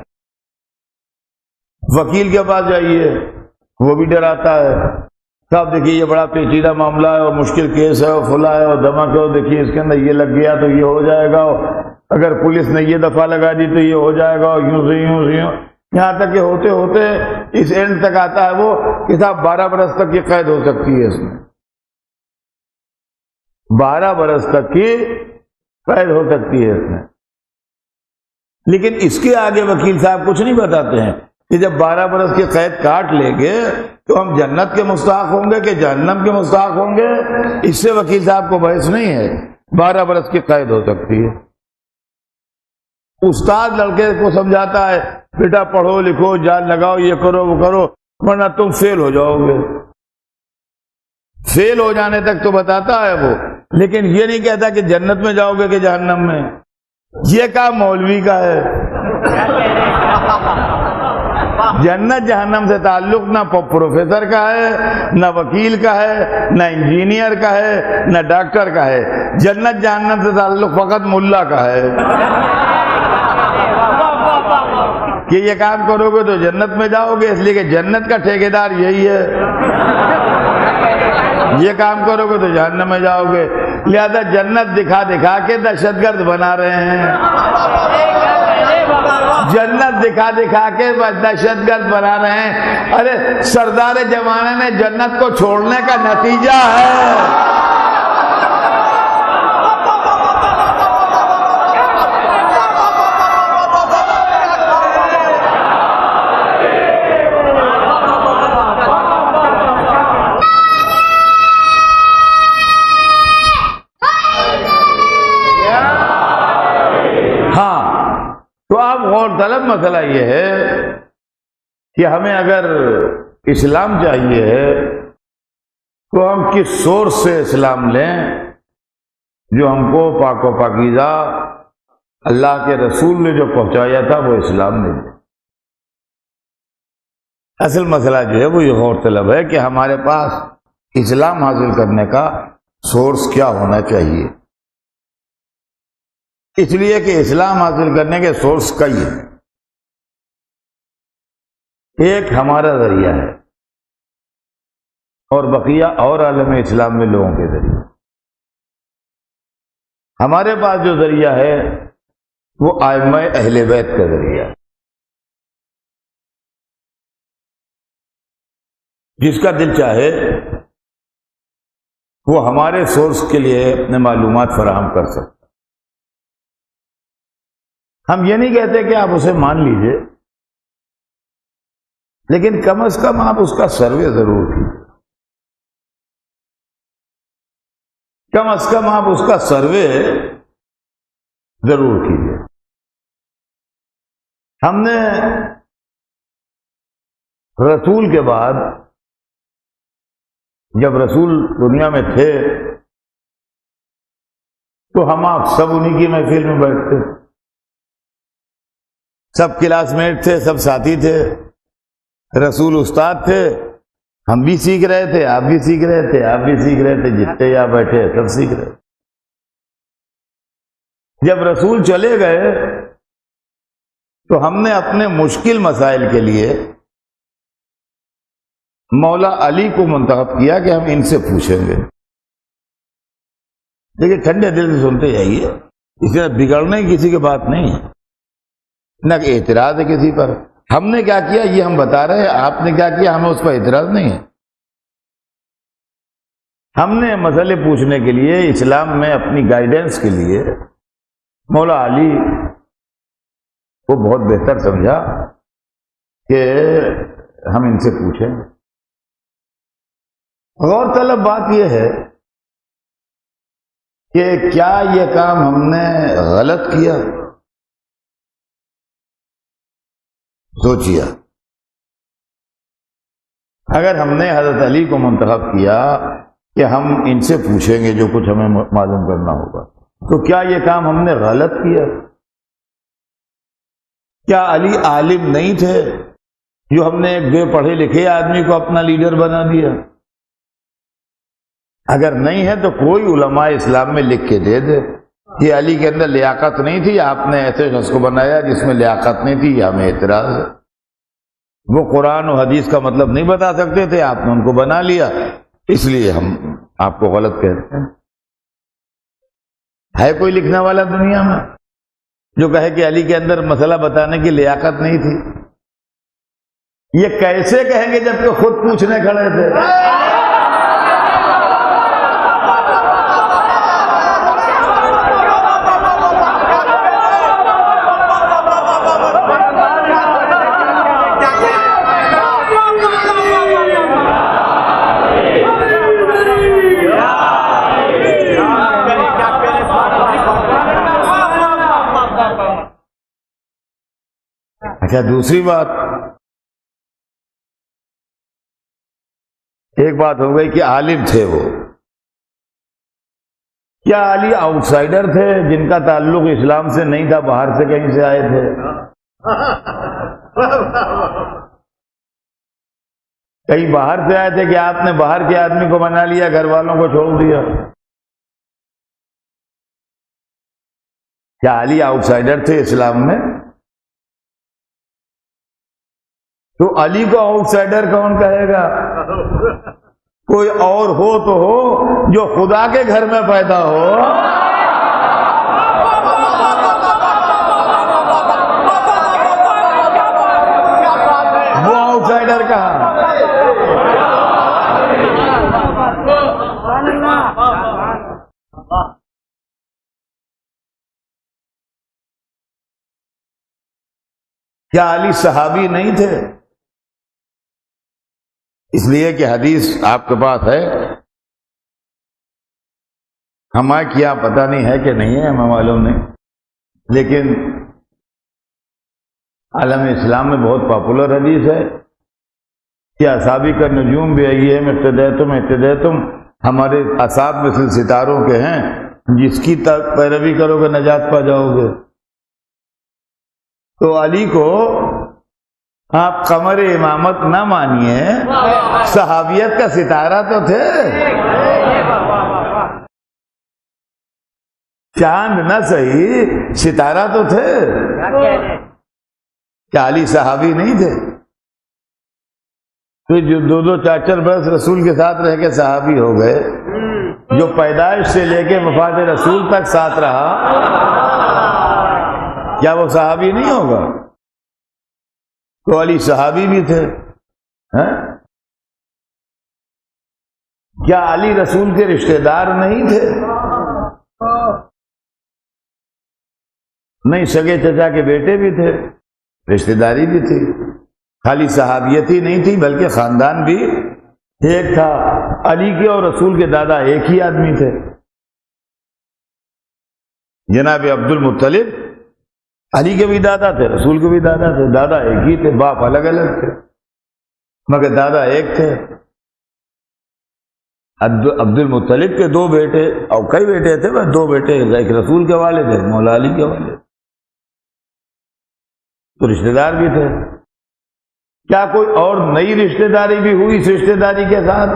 وکیل کے پاس جائیے, وہ بھی ڈراتا ہے, صاحب دیکھیے یہ بڑا پیچیدہ معاملہ ہے اور مشکل کیس ہے اور فلا ہے اور دھمک ہے, اور دیکھیے اس کے اندر یہ لگ گیا تو یہ ہو جائے گا, اگر پولیس نے یہ دفعہ لگا دی تو یہ ہو جائے گا, اور یوں سے یوں سے یوں, یہاں تک کہ ہوتے ہوتے اس اینڈ تک آتا ہے وہ کہ صاحب 12 برس تک کی قید ہو سکتی ہے. اس میں 12 برس تک کی قید ہو سکتی ہے اس میں. لیکن اس کے آگے وکیل صاحب کچھ نہیں بتاتے ہیں کہ جب 12 برس کی قید کاٹ لیں گے تو ہم جنت کے مستحق ہوں گے کہ جہنم کے مستحق ہوں گے. اس سے وکیل صاحب کو بحث نہیں ہے, 12 برس کی قید ہو سکتی ہے. استاد لڑکے کو سمجھاتا ہے بیٹا پڑھو لکھو, جان لگاؤ, یہ کرو وہ کرو, ورنہ تم فیل ہو جاؤ گے. فیل ہو جانے تک تو بتاتا ہے وہ, لیکن یہ نہیں کہتا کہ جنت میں جاؤ گے کہ جہنم میں. یہ کام مولوی کا ہے. جنت جہنم سے تعلق نہ پروفیسر کا ہے، نہ وکیل کا ہے، نہ انجینئر کا ہے، نہ ڈاکٹر کا ہے. جنت جہنم سے تعلق فقط ملا کا ہے کہ یہ کام کرو گے تو جنت میں جاؤ گے، اس لیے کہ جنت کا ٹھیکیدار یہی ہے. یہ کام کرو گے تو جہنم میں جاؤ گے. لہذا جنت دکھا دکھا کے دہشت گرد بنا رہے ہیں. جنت دکھا دکھا کے دہشت گرد بنا رہے ہیں. ارے سردار زمانے نے جنت کو چھوڑنے کا نتیجہ ہے. غور طلب مسئلہ یہ ہے کہ ہمیں اگر اسلام چاہیے تو ہم کس سورس سے اسلام لیں جو ہم کو پاک و پاکیزہ اللہ کے رسول نے جو پہنچایا تھا وہ اسلام نہیں. اصل مسئلہ جو ہے وہ یہ غور طلب ہے کہ ہمارے پاس اسلام حاصل کرنے کا سورس کیا ہونا چاہیے. اس لیے کہ اسلام حاصل کرنے کے سورس کئی ہیں. ایک ہمارا ذریعہ ہے اور بقیہ اور عالم اسلام میں لوگوں کے ذریعے. ہمارے پاس جو ذریعہ ہے وہ ائمہ اہل بیت کا ذریعہ ہے. جس کا دل چاہے وہ ہمارے سورس کے لیے اپنے معلومات فراہم کر سکتے. ہم یہ نہیں کہتے کہ آپ اسے مان لیجئے، لیکن کم از کم آپ اس کا سروے ضرور کیجیے. کم از کم آپ اس کا سروے ضرور کیجیے. ہم نے رسول کے بعد جب رسول دنیا میں تھے تو ہم آپ سب انہی کی محفل میں بیٹھتے، سب کلاس میٹ تھے، سب ساتھی تھے. رسول استاد تھے، ہم بھی سیکھ رہے تھے، آپ بھی سیکھ رہے تھے، آپ بھی سیکھ رہے تھے، جتنے یہاں بیٹھے سب سیکھ رہے. جب رسول چلے گئے تو ہم نے اپنے مشکل مسائل کے لیے مولا علی کو منتخب کیا کہ ہم ان سے پوچھیں گے. لیکن ٹھنڈے دل سے سنتے جائیے، اس میں بگڑنے کی کسی کی بات نہیں ہے، نہ اعتراض ہے کسی پر. ہم نے کیا کیا یہ ہم بتا رہے ہیں، آپ نے کیا کیا ہمیں اس پر اعتراض نہیں ہے. ہم نے مسئلے پوچھنے کے لیے اسلام میں اپنی گائیڈنس کے لیے مولا علی کو بہت بہتر سمجھا کہ ہم ان سے پوچھیں. غور طلب بات یہ ہے کہ کیا یہ کام ہم نے غلط کیا؟ سوچیے، اگر ہم نے حضرت علی کو منتخب کیا کہ ہم ان سے پوچھیں گے جو کچھ ہمیں معلوم کرنا ہوگا، تو کیا یہ کام ہم نے غلط کیا؟ کیا علی عالم نہیں تھے جو ہم نے ایک بے پڑھے لکھے آدمی کو اپنا لیڈر بنا دیا؟ اگر نہیں ہے تو کوئی علماء اسلام میں لکھ کے دے دے کہ علی کے اندر لیاقت نہیں تھی، آپ نے ایسے شخص کو بنایا جس میں لیاقت نہیں تھی، یہ ہمیں اعتراض ہے. وہ قرآن و حدیث کا مطلب نہیں بتا سکتے تھے، آپ نے ان کو بنا لیا، اس لیے ہم آپ کو غلط کہتے ہیں. ہے کوئی لکھنے والا دنیا میں جو کہے کہ علی کے اندر مسئلہ بتانے کی لیاقت نہیں تھی؟ یہ کیسے کہیں گے جبکہ خود پوچھنے کھڑے تھے؟ اچھا، دوسری بات، ایک بات ہو گئی کہ عالم تھے وہ، کیا علی آؤٹ سائڈر تھے جن کا تعلق اسلام سے نہیں تھا، باہر سے کہیں سے آئے تھے؟ کہیں باہر سے آئے تھے کہ آپ نے باہر کے آدمی کو بنا لیا، گھر والوں کو چھوڑ دیا؟ کیا علی آؤٹ سائڈر تھے اسلام میں؟ تو علی کو آؤٹ سائڈر کون کہے گا؟ کوئی اور ہو تو ہو جو خدا کے گھر میں پیدا ہو۔ وہ آؤٹ سائڈر کہا۔ کیا علی صحابی نہیں تھے؟ اس لیے کہ حدیث آپ کے پاس ہے، ہمیں کیا پتہ نہیں ہے کہ نہیں ہے، ہمیں معلوم نہیں، لیکن عالم اسلام میں بہت پاپولر حدیث ہے کہ اصحابی کا نجوم بھی ہے، اہتدیتم ہمارے اصحاب مثل ستاروں کے ہیں، جس کی پیروی کرو گے نجات پا جاؤ گے۔ تو علی کو آپ قمر امامت نہ مانیے، صحابیت کا ستارہ تو تھے، چاند نہ صحیح ستارہ تو تھے۔ کیا علی صحابی نہیں تھے؟ تو جو دو چار برس رسول کے ساتھ رہ کے صحابی ہو گئے، جو پیدائش سے لے کے وفات رسول تک ساتھ رہا، کیا وہ صحابی نہیں ہوگا؟ تو علی صحابی بھی تھے۔ کیا علی رسول کے رشتہ دار نہیں تھے؟ نہیں، سگے چچا کے بیٹے بھی تھے، رشتہ داری بھی تھی، خالی صحابیت ہی نہیں تھی بلکہ خاندان بھی ایک تھا۔ علی کے اور رسول کے دادا ایک ہی آدمی تھے، جناب عبد المطلب علی کے بھی دادا تھے، رسول کے بھی دادا تھے، دادا ایک ہی تھے، باپ الگ الگ تھے، مگر دادا ایک تھے۔ عبد المطلب کے دو بیٹے، اور کئی بیٹے تھے، بس دو بیٹے، ایک رسول کے والد تھے، مولا علی کے والد، تو رشتہ دار بھی تھے۔ کیا کوئی اور نئی رشتہ داری بھی ہوئی اس رشتہ داری کے ساتھ؟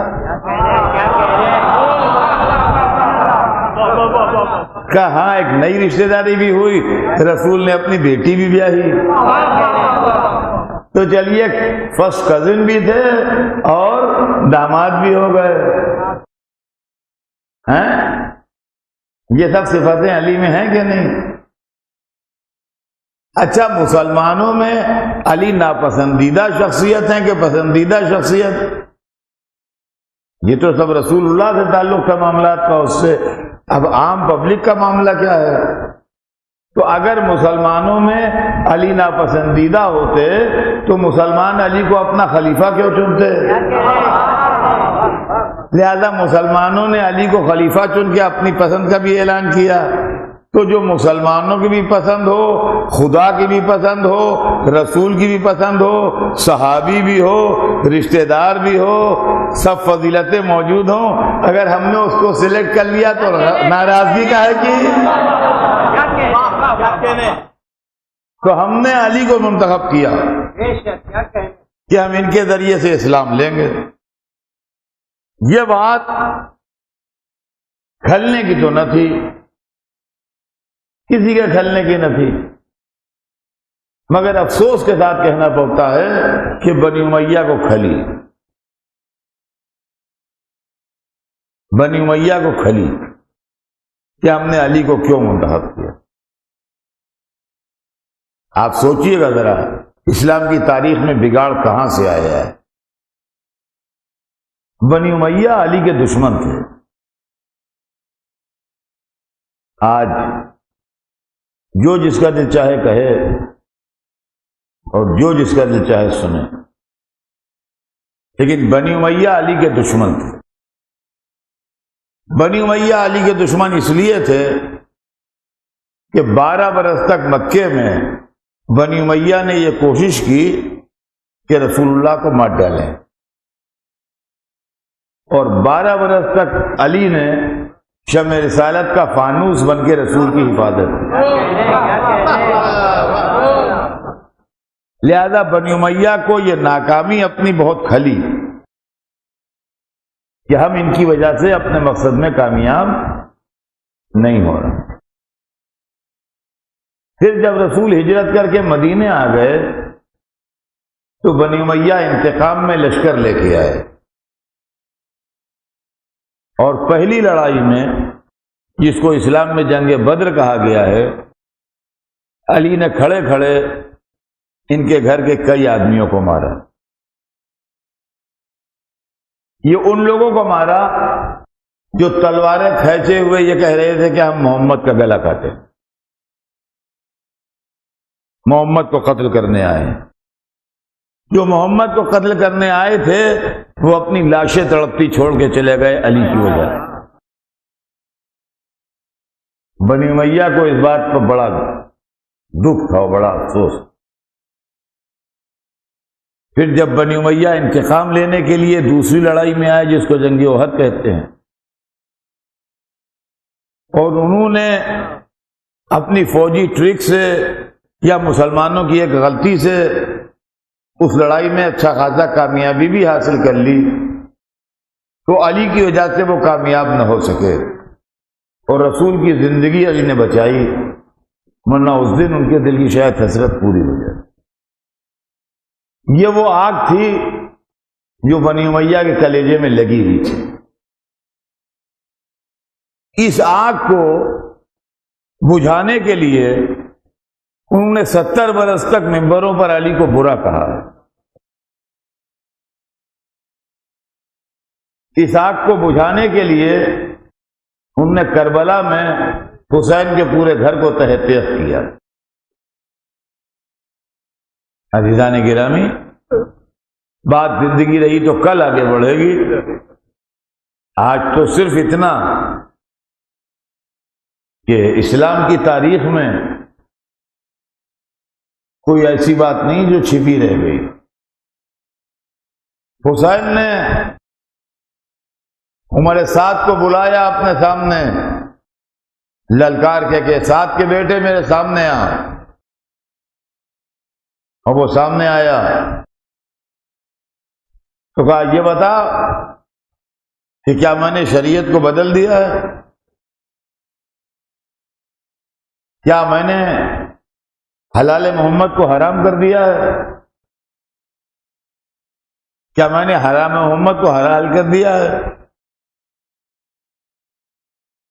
ہاں، ایک نئی رشتہ داری بھی ہوئی، رسول نے اپنی بیٹی بھی بیاہی۔ تو چلیے، فرسٹ کزن بھی تھے اور داماد بھی ہو گئے۔ یہ سب صفتیں علی میں ہیں کہ نہیں؟ اچھا، مسلمانوں میں علی ناپسندیدہ شخصیت ہیں کہ پسندیدہ شخصیت؟ یہ تو سب رسول اللہ سے تعلق تھا معاملات کا، اس سے اب عام پبلک کا معاملہ کیا ہے؟ تو اگر مسلمانوں میں علی ناپسندیدہ ہوتے تو مسلمان علی کو اپنا خلیفہ کیوں چنتے؟ لہذا مسلمانوں نے علی کو خلیفہ چن کے اپنی پسند کا بھی اعلان کیا۔ تو جو مسلمانوں کی بھی پسند ہو، خدا کی بھی پسند ہو، رسول کی بھی پسند ہو، صحابی بھی ہو، رشتہ دار بھی ہو، سب فضیلتیں موجود ہوں، اگر ہم نے اس کو سلیکٹ کر لیا تو ناراضگی کا ہے کہ تو ہم نے علی کو منتخب کیا کہ ہم ان کے ذریعے سے اسلام لیں گے۔ یہ بات کھلنے کی تو نہ تھی، کسی کے کھلنے کی نہ تھی، مگر افسوس کے ساتھ کہنا پڑتا ہے کہ بنی امیہ کو کھلی، بنی امیہ کو کھلی کہ ہم نے علی کو کیوں منتخب کیا۔ آپ سوچئے گا ذرا، اسلام کی تاریخ میں بگاڑ کہاں سے آیا ہے؟ بنی امیہ علی کے دشمن تھے۔ آج جو جس کا دل چاہے کہے اور جو جس کا دل چاہے سنے، لیکن بنی امیہ علی کے دشمن تھے۔ بنی امیہ علی کے دشمن اس لیے تھے کہ 12 برس تک مکے میں بنی امیہ نے یہ کوشش کی کہ رسول اللہ کو مار ڈالیں، اور 12 برس تک علی نے شمع رسالت کا فانوس بن کے رسول کی حفاظت کی۔ لہذا بنی امیہ کو یہ ناکامی اپنی بہت کھلی کہ ہم ان کی وجہ سے اپنے مقصد میں کامیاب نہیں ہو رہے۔ پھر جب رسول ہجرت کر کے مدینے آ گئے تو بنی امیہ انتقام میں لشکر لے کے آئے، اور پہلی لڑائی میں جس کو اسلام میں جنگ بدر کہا گیا ہے، علی نے کھڑے کھڑے ان کے گھر کے کئی آدمیوں کو مارا۔ یہ ان لوگوں کو مارا جو تلواریں کھینچے ہوئے یہ کہہ رہے تھے کہ ہم محمد کا گلا کاٹیں، محمد کو قتل کرنے آئے ہیں۔ جو محمد کو قتل کرنے آئے تھے وہ اپنی لاشیں تڑپتی چھوڑ کے چلے گئے علی کی وجہ سے۔ بنی امیہ کو اس بات پر بڑا دکھ تھا، بڑا افسوس۔ پھر جب بنی امیہ انتقام لینے کے لیے دوسری لڑائی میں آئے جس کو جنگ احد کہتے ہیں، اور انہوں نے اپنی فوجی ٹرک سے یا مسلمانوں کی ایک غلطی سے اس لڑائی میں اچھا خاصا کامیابی بھی حاصل کر لی، تو علی کی وجہ سے وہ کامیاب نہ ہو سکے، اور رسول کی زندگی علی نے بچائی، ورنہ اس دن ان کے دل کی شاید حسرت پوری ہو جائے۔ یہ وہ آگ تھی جو بنی امیہ کے کلیجے میں لگی ہوئی تھی۔ اس آگ کو بجھانے کے لیے انہوں نے 70 برس تک ممبروں پر علی کو برا کہا۔ اس آگ کو بجھانے کے لیے انہوں نے کربلا میں حسین کے پورے گھر کو تہہ تیغ کیا۔ عزیزان گرامی، بات زندگی رہی تو کل آگے بڑھے گی، آج تو صرف اتنا کہ اسلام کی تاریخ میں کوئی ایسی بات نہیں جو چھپی رہ گئی۔ حسین نے عمر سعد کو بلایا اپنے سامنے، للکار کے سعد کے بیٹے میرے سامنے آ، اور وہ سامنے آیا تو کہا یہ بتا کہ کیا میں نے شریعت کو بدل دیا ہے؟ کیا میں نے حلال محمد کو حرام کر دیا ہے؟ کیا میں نے حرام محمد کو حلال کر دیا ہے؟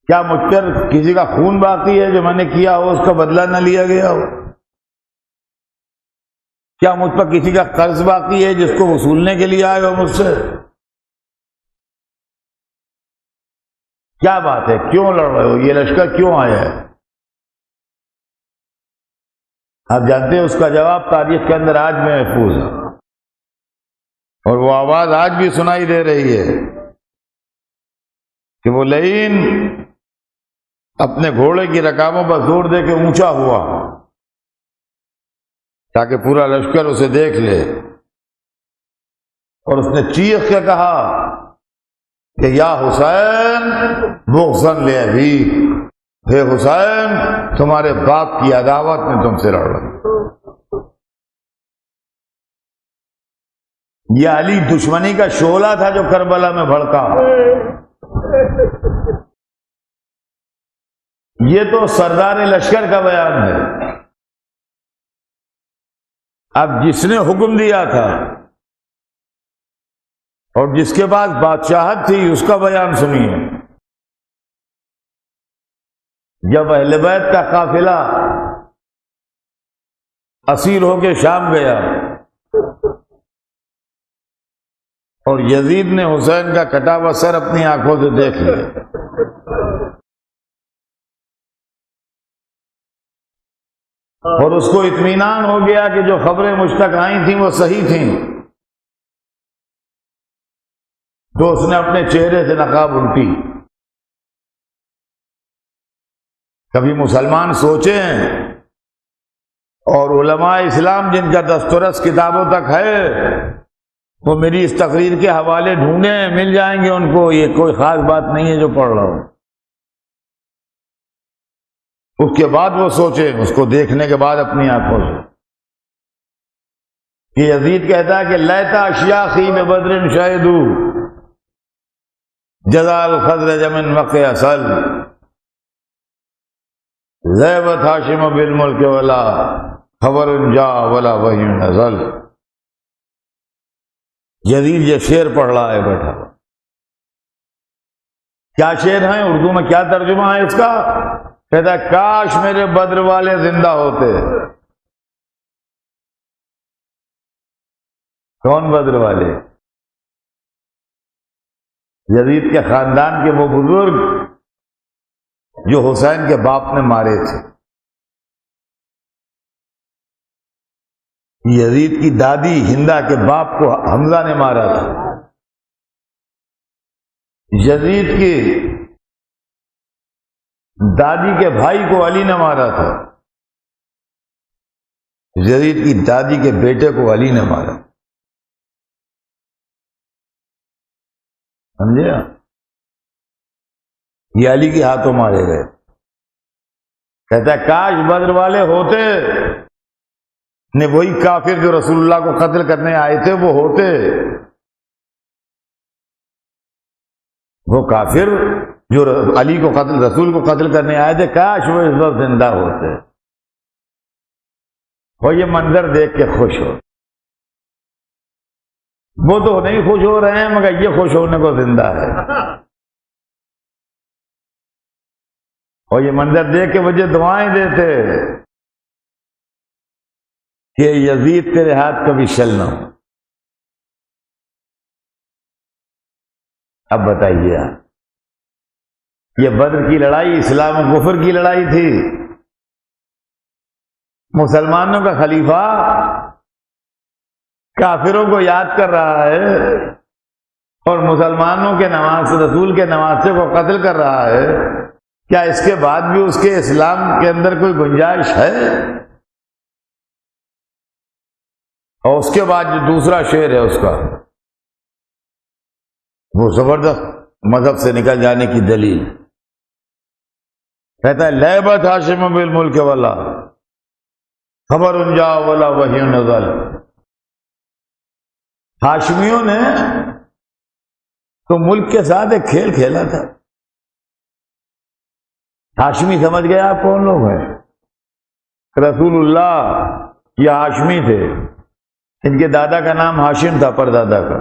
کیا مجھ پر کسی کا خون باقی ہے جو میں نے کیا ہو اس کا بدلہ نہ لیا گیا ہو؟ کیا مجھ پر کسی کا قرض باقی ہے جس کو وصولنے کے لیے آئے ہو مجھ سے؟ کیا بات ہے، کیوں لڑ رہے ہو؟ یہ لشکر کیوں آیا ہے؟ آپ جانتے ہیں اس کا جواب تاریخ کے اندر آج میں محفوظ ہے، اور وہ آواز آج بھی سنائی دے رہی ہے کہ وہ لعین اپنے گھوڑے کی رکابوں پر زور دے کے اونچا ہوا تاکہ پورا لشکر اسے دیکھ لے، اور اس نے چیخ کے کہا کہ یا حسین بغضاً لأبیک، ہے حسین تمہارے باپ کی عداوت میں تم سے لڑ رہا ہوں۔ یہ علی دشمنی کا شعلہ تھا جو کربلا میں بھڑکا۔ یہ تو سردار لشکر کا بیان ہے۔ اب جس نے حکم دیا تھا اور جس کے پاس بادشاہت تھی اس کا بیان سنیے۔ جب اہل بیت کا قافلہ اسیر ہو کے شام گیا اور یزید نے حسین کا کٹا ہوا سر اپنی آنکھوں سے دیکھ لیا، اور اس کو اطمینان ہو گیا کہ جو خبریں مجھ تک آئی تھیں وہ صحیح تھیں، تو اس نے اپنے چہرے سے نقاب الٹی۔ کبھی مسلمان سوچیں اور علماء اسلام جن کا دستورس کتابوں تک ہے وہ میری اس تقریر کے حوالے ڈھونڈیں، مل جائیں گے ان کو، یہ کوئی خاص بات نہیں ہے جو پڑھ رہا ہوں۔ اس کے بعد وہ سوچیں، اس کو دیکھنے کے بعد اپنی آنکھوں سے کہ یزید کہتا ہے کہ لیتا اشیاخی ببدر شاہدو جزا الخضرج من وقع اصل ذیبت ہاشم بالملک ولا خبر جا ولا وحی نزل۔ یزید یہ شعر پڑھ رہا ہے بیٹھا۔ کیا شعر ہیں؟ اردو میں کیا ترجمہ ہے اس کا؟ کہتا ہے کاش میرے بدر والے زندہ ہوتے۔ کون بدر والے؟ یزید کے خاندان کے وہ بزرگ جو حسین کے باپ نے مارے تھے۔ یزید کی دادی ہندا کے باپ کو حمزہ نے مارا تھا۔ یزید کی دادی کے بھائی کو علی نے مارا تھا۔ یزید کی دادی کے بیٹے کو علی نے مارا۔ سمجھے؟ یہ علی کے ہاتھوں مارے گئے۔ کہتا ہے کاش بدر والے ہوتے، نے وہی کافر جو رسول اللہ کو قتل کرنے آئے تھے وہ ہوتے، وہ کافر جو علی کو قتل، رسول کو قتل کرنے آئے تھے، کاش وہ اس وقت زندہ ہوتے، وہ یہ منظر دیکھ کے خوش ہو۔ وہ تو نہیں خوش ہو رہے ہیں مگر یہ خوش ہونے کو زندہ ہے، اور یہ منظر دیکھ کے مجھے دعائیں دیتے کہ یزید تیرے ہاتھ کبھی شل نہ ہو۔ اب بتائیے آپ، یہ بدر کی لڑائی اسلام و کفر کی لڑائی تھی۔ مسلمانوں کا خلیفہ کافروں کو یاد کر رہا ہے اور مسلمانوں کے نماز رسول کے نواسے کو قتل کر رہا ہے، کیا اس کے بعد بھی اس کے اسلام کے اندر کوئی گنجائش ہے؟ اور اس کے بعد جو دوسرا شعر ہے اس کا، وہ زبردست مذہب سے نکل جانے کی دلیل، کہتا ہے لیبت ہاشم بالملک والا خبر جا ولا وحی نزل۔ ہاشمیوں نے تو ملک کے ساتھ ایک کھیل کھیلا تھا۔ ہاشمی سمجھ گئے آپ کون لوگ ہیں؟ رسول اللہ یہ ہاشمی تھے، ان کے دادا کا نام ہاشم تھا، پردادا کا۔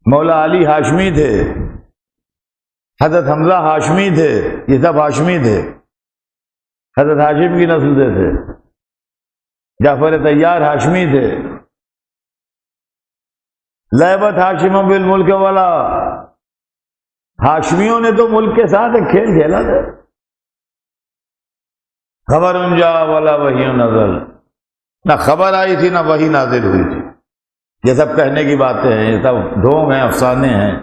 مولا علی ہاشمی تھے، حضرت حمزہ ہاشمی تھے، یہ سب ہاشمی تھے، حضرت ہاشم کی نسل سے تھے۔ جعفر طیار ہاشمی تھے۔ لیبت ہاشم بالملک والا، ہاشمیوں نے تو ملک کے ساتھ ایک کھیل کھیلا تھا۔ خبر جا ولا وحی نزل، نہ خبر آئی تھی نہ وحی نازل ہوئی تھی۔ یہ سب کہنے کی باتیں ہیں، یہ سب ڈھونگ ہیں، افسانے ہیں۔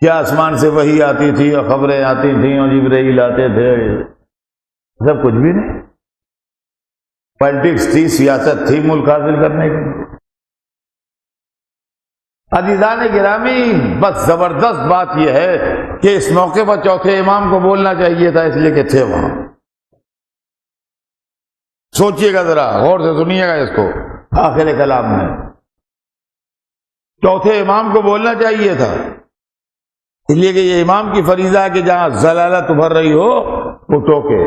کیا آسمان سے وحی آتی تھی اور خبریں آتی تھیں اور جبرائیل آتے تھے؟ سب کچھ بھی نہیں۔ پالیٹکس تھی، سیاست تھی ملک حاصل کرنے کی۔ عزیزان گرامی، بس زبردست بات یہ ہے کہ اس موقع پر چوتھے امام کو بولنا چاہیے تھا، اس لیے کہ تھے وہاں۔ سوچئے گا ذرا، غور سے سنیے گا اس کو۔ آخر کلام میں چوتھے امام کو بولنا چاہیے تھا، اس لیے کہ یہ امام کی فریضہ ہے کہ جہاں ضلالت ابھر رہی ہو وہ ٹوکے۔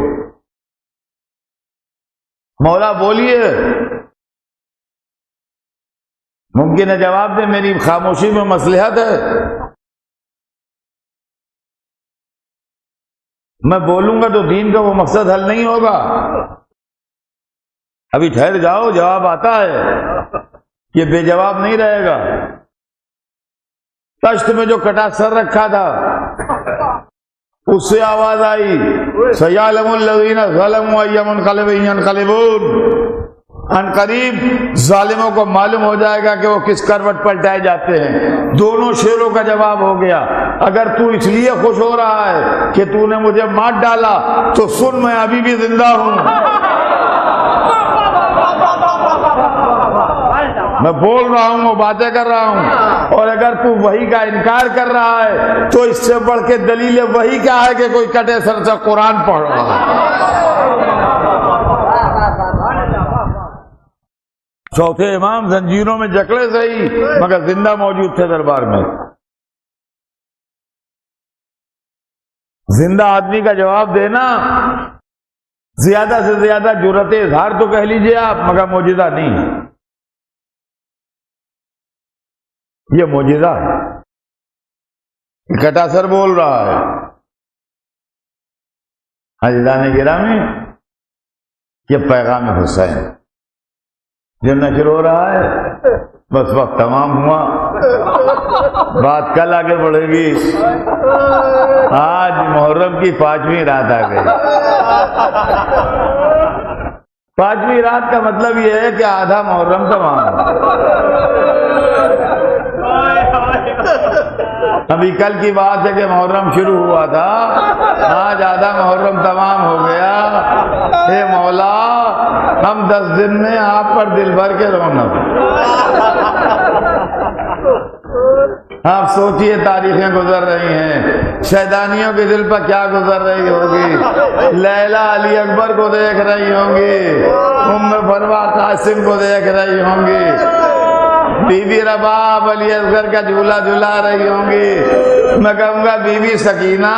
مولا بولیے، ممکن ہے جواب دے، میری خاموشی میں مصلحت ہے، میں بولوں گا تو دین کا وہ مقصد حل نہیں ہوگا۔ ابھی ٹھہر جاؤ، جواب آتا ہے، یہ بے جواب نہیں رہے گا۔ تشت میں جو کٹا سر رکھا تھا اس سے آواز آئی سیعلم الذین ظلموا ای منقلب ینقلبون، ان قریب ظالموں کو معلوم ہو جائے گا کہ وہ کس کروٹ پلٹائے جاتے ہیں۔ دونوں شعروں کا جواب ہو گیا۔ اگر تو اس لیے خوش ہو رہا ہے کہ تو نے مجھے مار ڈالا تو سن، میں ابھی بھی زندہ ہوں۔ میں بول رہا ہوں وہ باتیں کر رہا ہوں، اور اگر تو وحی کا انکار کر رہا ہے تو اس سے بڑھ کے دلیل وحی کیا ہے کہ کوئی کٹے سر سے قرآن پڑھ رہا ہے۔ چوتھے امام زنجیروں میں جکڑے صحیح مگر زندہ موجود تھے دربار میں۔ زندہ آدمی کا جواب دینا زیادہ سے زیادہ جرأت اظہار تو کہہ لیجئے آپ، مگر معجزہ نہیں، یہ معجزہ ہے۔ کٹا سر بول رہا ہے، عزیزان گرامی، یہ پیغام حسین جو نشر ہو رہا ہے، بس وقت تمام ہوا، بات کل آگے بڑھے گی۔ آج محرم کی 5ویں رات آ گئی۔ 5ویں رات کا مطلب یہ ہے کہ آدھا محرم تمام ہو۔ ابھی کل کی بات ہے کہ محرم شروع ہوا تھا، آج آدھا محرم تمام ہو گیا۔ اے مولا، ہم 10 دن میں آپ پر دل بھر کے رونا۔ آپ سوچئے تاریخیں گزر رہی ہیں، شیطانیوں کے دل پر کیا گزر رہی ہوگی۔ لیلا علی اکبر کو دیکھ رہی ہوں گی، ام فروا قاسم کو دیکھ رہی ہوں گی، بی بی رباب علی اصغر کا جھولا جھلا رہی ہوں گی۔ میں کہوں گا بی بی سکینہ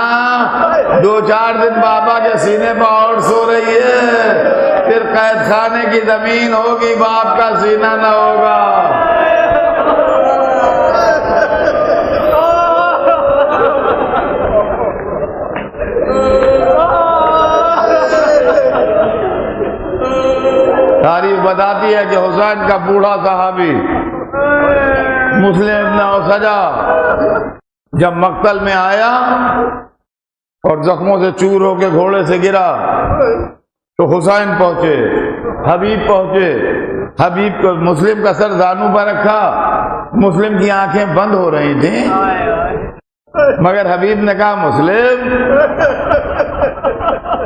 2-4 دن بابا کے سینے پر اور سو رہی ہے، پھر قید خانے کی زمین ہوگی، باپ کا سینہ نہ ہوگا۔ تاریخ بتاتی ہے کہ حسین کا بوڑھا صحابی مسلم ابن اوسجا جب مقتل میں آیا اور زخموں سے چور ہو کے گھوڑے سے گرا تو حسین پہنچے، حبیب پہنچے، حبیب کو مسلم کا سر زانو پر رکھا، مسلم کی آنکھیں بند ہو رہی تھیں، مگر حبیب نے کہا مسلم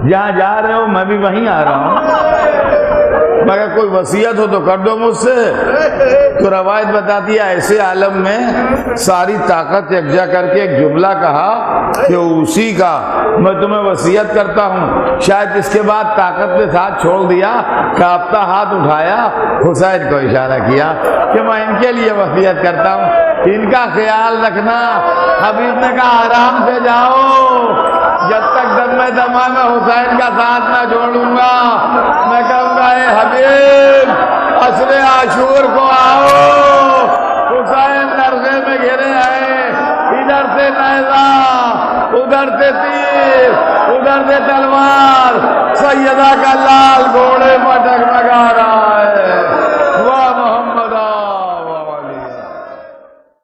جہاں جا رہے ہو میں بھی وہیں آ رہا ہوں، مگر کوئی وصیت ہو تو کر دو مجھ سے۔ تو روایت بتاتی ہے ایسے عالم میں ساری طاقت یکجا کر کے ایک جملہ کہا کہ اسی کا میں تمہیں وصیت کرتا ہوں۔ شاید اس کے بعد طاقت نے ساتھ چھوڑ دیا، کانپتا ہاتھ اٹھایا، حسین کو اشارہ کیا کہ میں ان کے لیے وصیت کرتا ہوں، ان کا خیال رکھنا۔ حبیب نے کہا آرام سے جاؤ، جب تک دم میں دماغ میں حسین کا ساتھ نہ چھوڑوں گا۔ میں کہوں گا اے حبیب عصر عاشور کو آؤ، حسین درگاہ میں گھرے ہیں، ادھر سے نیزہ، ادھر سے تیر، ادھر سے تلوار، سیدہ کا لال گھوڑے پر